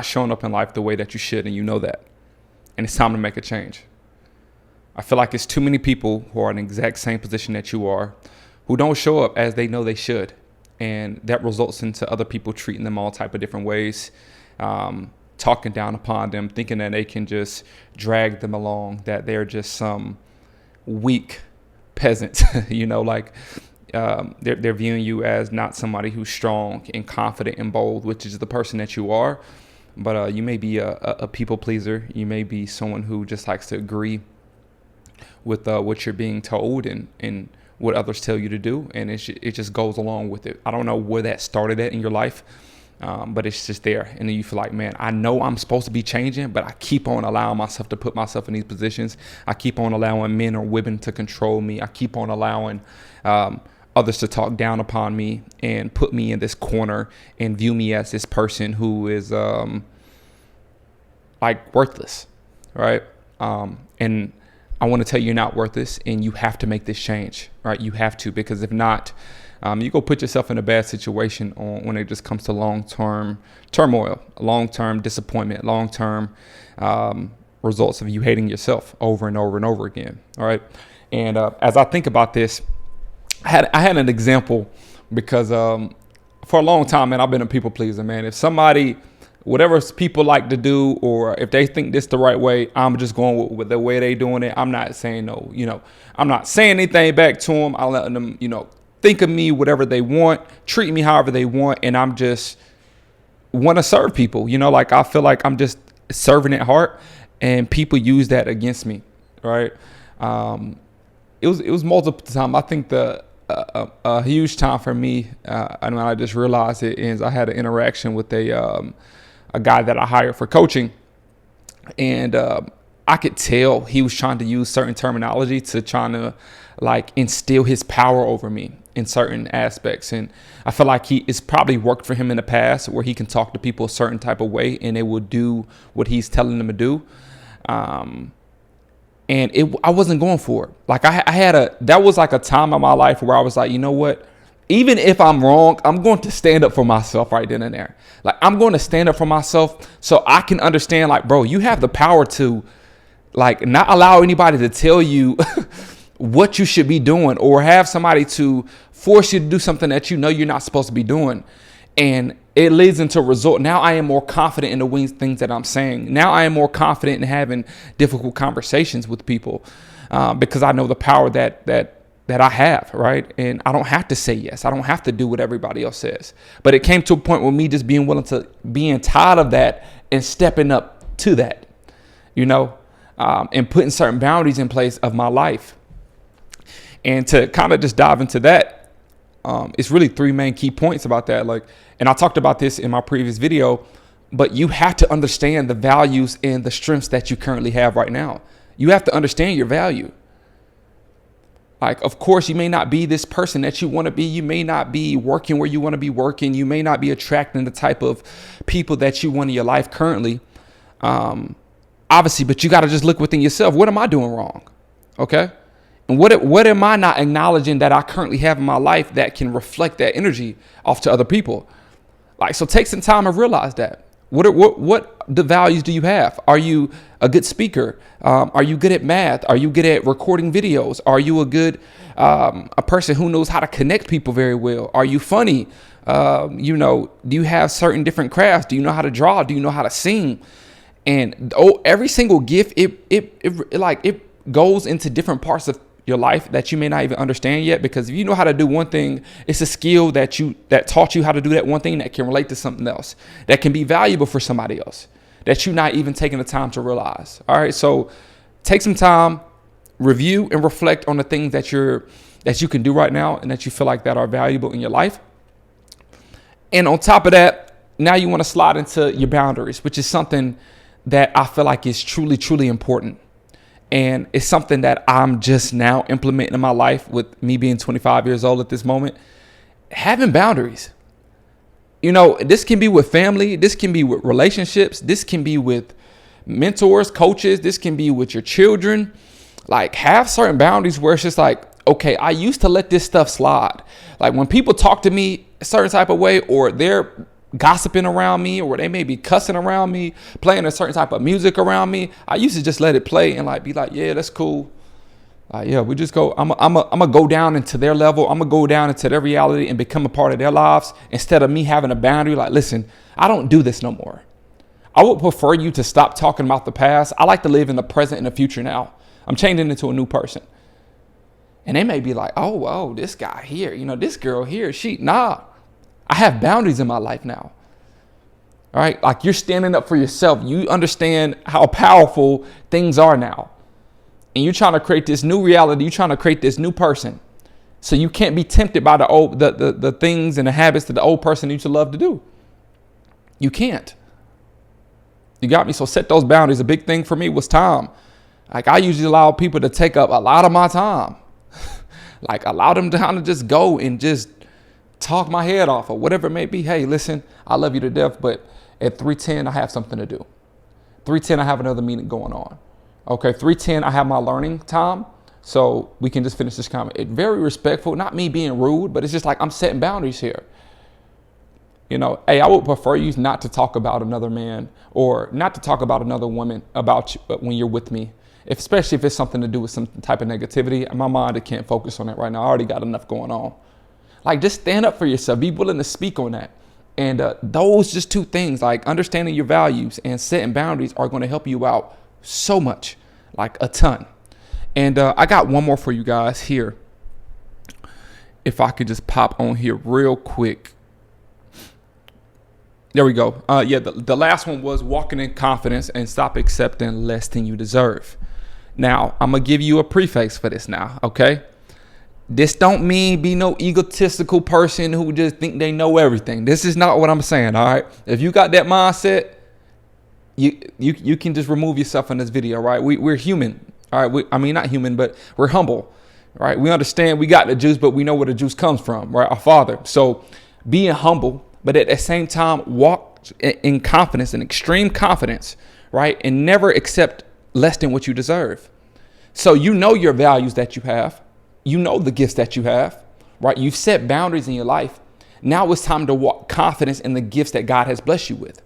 not showing up in life the way that you should, and you know that. And it's time to make a change. I feel like it's too many people who are in the exact same position that you are, who don't show up as they know they should. And that results into other people treating them all type of different ways, talking down upon them, thinking that they can just drag them along, that they're just some weak peasant, they're viewing you as not somebody who's strong and confident and bold, which is the person that you are. But you may be a people pleaser. You may be someone who just likes to agree with what you're being told and what others tell you to do. And it just goes along with it. I don't know where that started at in your life, but it's just there. And then you feel like, man, I know I'm supposed to be changing, but I keep on allowing myself to put myself in these positions. I keep on allowing men or women to control me. I keep on allowing others to talk down upon me and put me in this corner and view me as this person who is worthless, right? And I want to tell you, you're not worthless, and you have to make this change, right? You have to, because if not, you go put yourself in a bad situation when it just comes to long-term turmoil, long-term disappointment, long-term results of you hating yourself over and over and over again, all right? And as I think about this, I had an example because for a long time, man, I've been a people pleaser, man. If somebody, whatever people like to do, or if they think this the right way, I'm just going with the way they doing it. I'm not saying no, I'm not saying anything back to them. I let them, think of me, whatever they want, treat me however they want. And I'm just want to serve people, I feel like I'm just serving at heart, and people use that against me. Right. It was multiple times. I think a huge time for me, and when I just realized it, is I had an interaction with a guy that I hired for coaching, and I could tell he was trying to use certain terminology to trying to instill his power over me in certain aspects. And I feel like it's probably worked for him in the past, where he can talk to people a certain type of way and they will do what he's telling them to do. And I wasn't going for it. That was like a time in my life where I was like, you know what? Even if I'm wrong, I'm going to stand up for myself right then and there. I'm going to stand up for myself so I can understand, bro, you have the power to not allow anybody to tell you what you should be doing, or have somebody to force you to do something that you're not supposed to be doing. And it leads into a result. Now I am more confident in the things that I'm saying. Now I am more confident in having difficult conversations with people because I know the power that I have, right? And I don't have to say yes. I don't have to do what everybody else says. But it came to a point where me just being willing to, being tired of that and stepping up to that, and putting certain boundaries in place of my life. And to kind of just dive into that, it's really three main key points about that. And I talked about this in my previous video, but you have to understand the values and the strengths that you currently have right now. You have to understand your value. Of course, you may not be this person that you want to be. You may not be working where you want to be working. You may not be attracting the type of people that you want in your life currently. Obviously, but you got to just look within yourself. What am I doing wrong? Okay. And what am I not acknowledging that I currently have in my life that can reflect that energy off to other people? So take some time and realize that. What the values do you have? Are you a good speaker? Are you good at math? Are you good at recording videos? Are you a person who knows how to connect people very well? Are you funny? Do you have certain different crafts? Do you know how to draw? Do you know how to sing? And every single gift, it goes into different parts of your life that you may not even understand yet, because if you know how to do one thing, it's a skill that taught you how to do that one thing that can relate to something else that can be valuable for somebody else that you're not even taking the time to realize. All right. So take some time, review and reflect on the things that you can do right now and that you feel like that are valuable in your life. And on top of that, now you want to slide into your boundaries, which is something that I feel like is truly, truly important. And it's something that I'm just now implementing in my life with me being 25 years old at this moment. Having boundaries. This can be with family. This can be with relationships. This can be with mentors, coaches. This can be with your children. Have certain boundaries where it's just okay, I used to let this stuff slide. When people talk to me a certain type of way, or they're gossiping around me, or they may be cussing around me, playing a certain type of music around me, I used to just let it play and like be like, yeah, that's cool. Yeah, we just go. I'm gonna go down into their level. I'm gonna go down into their reality and become a part of their lives instead of me having a boundary. Like, listen, I don't do this no more. I would prefer you to stop talking about the past. I like to live in the present and the future now. I'm changing into a new person. And they may be like, oh, this guy here, this girl here, I have boundaries in my life now. All right. Like, you're standing up for yourself. You understand how powerful things are now. And you're trying to create this new reality. You're trying to create this new person. So you can't be tempted by the things and the habits that the old person used to love to do. You can't. You got me? So set those boundaries. A big thing for me was time. Like, I usually allow people to take up a lot of my time. Like, allow them to kind of just go and just talk my head off or whatever it may be. Hey, listen, I love you to death, but at 3:10, I have something to do. 3:10, I have another meeting going on. Okay, 3:10, I have my learning time, so we can just finish this comment. It's very respectful, not me being rude, but it's just like I'm setting boundaries here. Hey, I would prefer you not to talk about another man or not to talk about another woman about you when you're with me, especially if it's something to do with some type of negativity. In my mind, I can't focus on it right now. I already got enough going on. Like, just stand up for yourself. Be willing to speak on that. And those just two things, like understanding your values and setting boundaries, are going to help you out so much, like a ton. And I got one more for you guys here. If I could just pop on here real quick. There we go. The last one was walking in confidence and stop accepting less than you deserve. Now, I'm going to give you a preface for this now, okay? This don't mean be no egotistical person who just think they know everything. This is not what I'm saying, all right? If you got that mindset, you can just remove yourself from this video, right? We're human, all right? Not human, but we're humble, right? We understand we got the juice, but we know where the juice comes from, right? Our Father. So being humble, but at the same time, walk in confidence and extreme confidence, right? And never accept less than what you deserve. So your values that you have. The gifts that you have, right? You've set boundaries in your life. Now it's time to walk confidence in the gifts that God has blessed you with.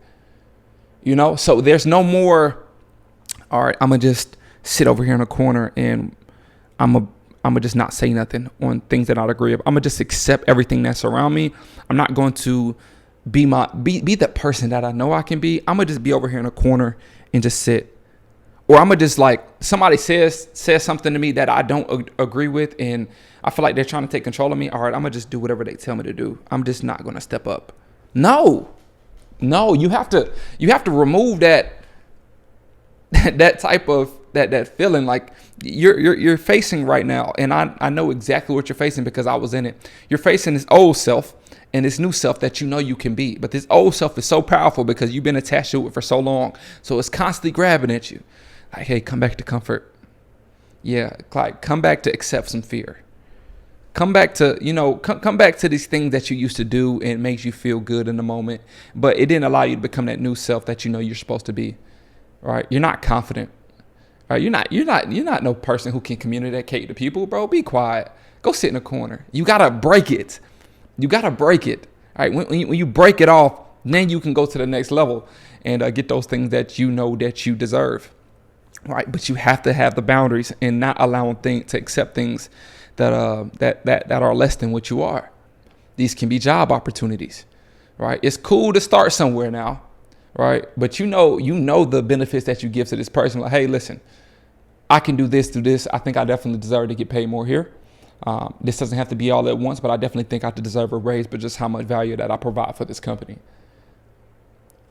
So there's no more, all right, I'm going to just sit over here in a corner and I'm going to just not say nothing on things that I don't agree with. I'm going to just accept everything that's around me. I'm not going to be the person that I know I can be. I'm going to just be over here in a corner and just sit. Or I'm going to just, like, somebody says something to me that I don't agree with and I feel like they're trying to take control of me. All right, I'm going to just do whatever they tell me to do. I'm just not going to step up. No, you have to remove that type of that feeling like you're facing right now. And I know exactly what you're facing because I was in it. You're facing this old self and this new self that you can be. But this old self is so powerful because you've been attached to it for so long. So it's constantly grabbing at you. Like, hey, come back to comfort. Yeah, like, come back to accept some fear. Come back to, come back to these things that you used to do and it makes you feel good in the moment. But it didn't allow you to become that new self that you're supposed to be. Right? You're not confident. Right? You're not no person who can communicate to people, bro. Be quiet. Go sit in a corner. You gotta break it. All right. When you break it off, then you can go to the next level and get those things that that you deserve. Right. But you have to have the boundaries and not allowing things to accept things that are less than what you are. These can be job opportunities. Right. It's cool to start somewhere now. Right. But the benefits that you give to this person. Like, hey, listen, I can do this, I think I definitely deserve to get paid more here. This doesn't have to be all at once, but I definitely think I deserve a raise, but just how much value that I provide for this company.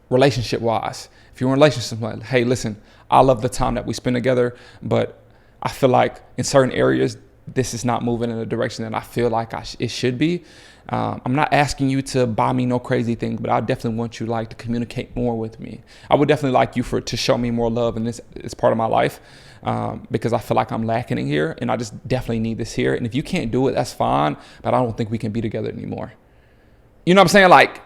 Relationship wise, if you're in a relationship, like, hey, listen, I love the time that we spend together, but I feel like in certain areas, this is not moving in the direction that I feel like it should be. I'm not asking you to buy me no crazy thing, but I definitely want you to communicate more with me. I would definitely like you to show me more love in this part of my life because I feel like I'm lacking in here and I just definitely need this here. And if you can't do it, that's fine, but I don't think we can be together anymore. You know what I'm saying? Like,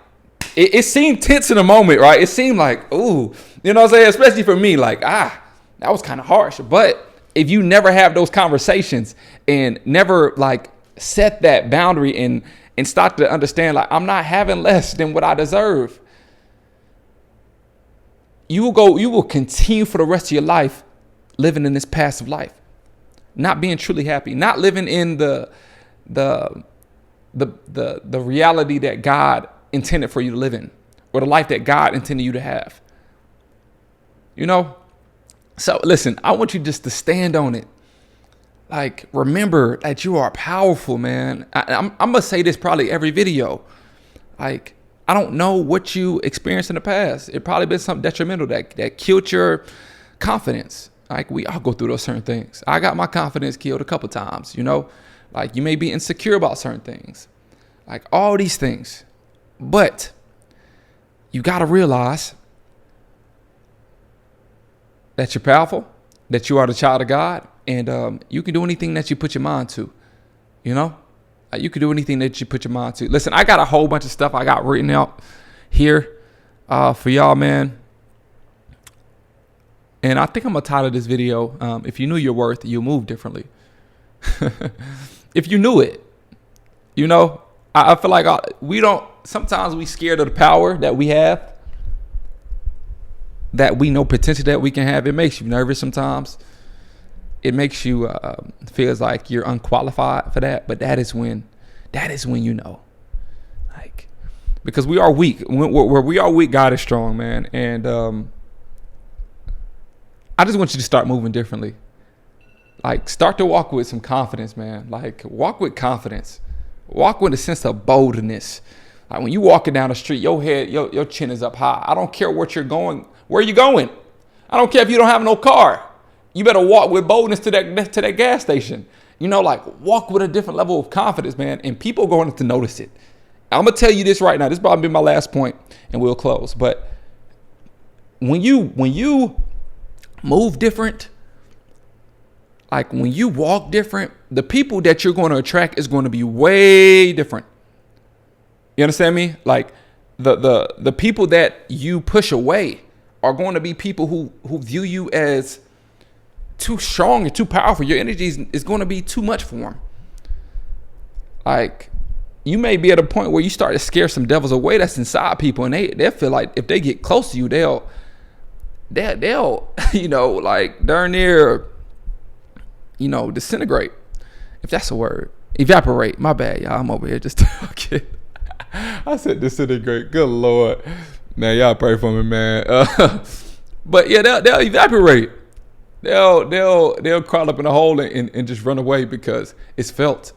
it seemed tense in a moment, right? It seemed like, ooh, you know what I'm saying? Especially for me, like, that was kind of harsh. But if you never have those conversations and never set that boundary and and start to understand, like, I'm not having less than what I deserve, you will continue for the rest of your life living in this passive life, not being truly happy, not living in the reality that God intended for you to live in, or the life that God intended you to have. You know? So listen, I want you just to stand on it. Like, remember that you are powerful, man. I'm going to say this probably every video. Like, I don't know what you experienced in the past. It probably been something detrimental that killed your confidence. Like, we all go through those certain things. I got my confidence killed a couple times, you know? Like, you may be insecure about certain things. Like, all these things. But you got to realize that you're powerful, that you are the child of God, and you can do anything that you put your mind to, you know? You can do anything that you put your mind to. Listen, I got a whole bunch of stuff I got written out here for y'all, man. And I think I'm going to title this video, if you knew your worth, you'll move differently. If you knew it, you know, I feel like sometimes we scared of the power that we have, that we know potential that we can have. It makes you nervous sometimes. It makes you feels like you're unqualified for that. But that is when you know, like, because we are weak. Where we are weak, God is strong, man. And I just want you to start moving differently. Like, start to walk with some confidence, man. Like, walk with confidence. Walk with a sense of boldness. Like, when you walking down the street, your head, your chin is up high. I don't care what you're going. Where are you going? I don't care if you don't have no car. You better walk with boldness to that gas station. You know, like, walk with a different level of confidence, man. And people are going to notice it. I'm going to tell you this right now. This will probably be my last point, and we'll close. But when you move different, like, when you walk different, the people that you're going to attract is going to be way different. You understand me? Like, the people that you push away are going to be people who view you as too strong and too powerful. Your energy is going to be too much for them. Like, you may be at a point where you start to scare some devils away that's inside people, and they feel like if they get close to you, they'll you know, like, darn near, you know, disintegrate, if that's a word. Evaporate. My bad, y'all. I'm over here just talking. I said disintegrate. Good Lord. Man, y'all pray for me, man. But yeah, they'll evaporate. They'll crawl up in a hole and just run away because it's felt.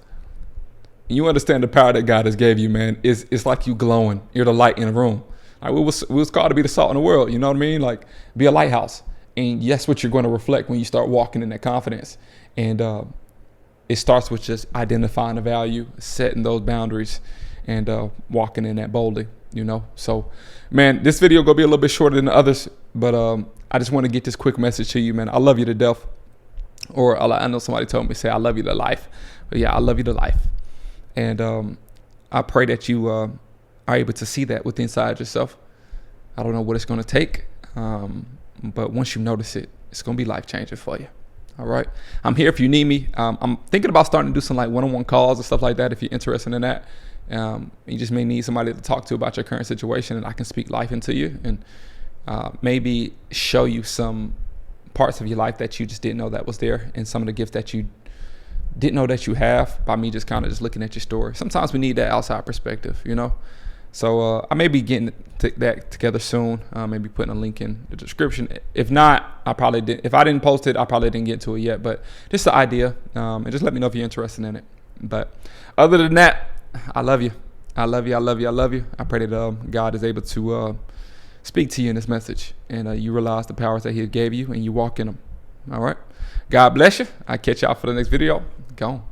And you understand the power that God has gave you, man. It's like you glowing. You're the light in the room. Like, we was called to be the salt in the world. You know what I mean? Like, be a lighthouse. And that's what you're going to reflect when you start walking in that confidence. And it starts with just identifying the value, setting those boundaries, and walking in that boldly, you know? So, man, this video going to be a little bit shorter than the others, but I just want to get this quick message to you, man. I love you to death. Or I know somebody told me, say, I love you to life. But yeah, I love you to life. And I pray that you are able to see that within inside yourself. I don't know what it's going to take, but once you notice it, it's going to be life-changing for you. All right. I'm here if you need me. I'm thinking about starting to do some like one-on-one calls and stuff like that. If you're interested in that, you just may need somebody to talk to about your current situation, and I can speak life into you and maybe show you some parts of your life that you just didn't know that was there, and some of the gifts that you didn't know that you have by me just kind of just looking at your story. Sometimes we need that outside perspective, you know? So I may be getting that together soon. Maybe putting a link in the description. If not, I probably did. If I didn't post it, I probably didn't get to it yet. But just the idea, and just let me know if you're interested in it. But other than that, I love you. I love you. I love you. I love you. I pray that God is able to speak to you in this message, and you realize the powers that He gave you, and you walk in them. All right. God bless you. I'll catch y'all for the next video. Go on.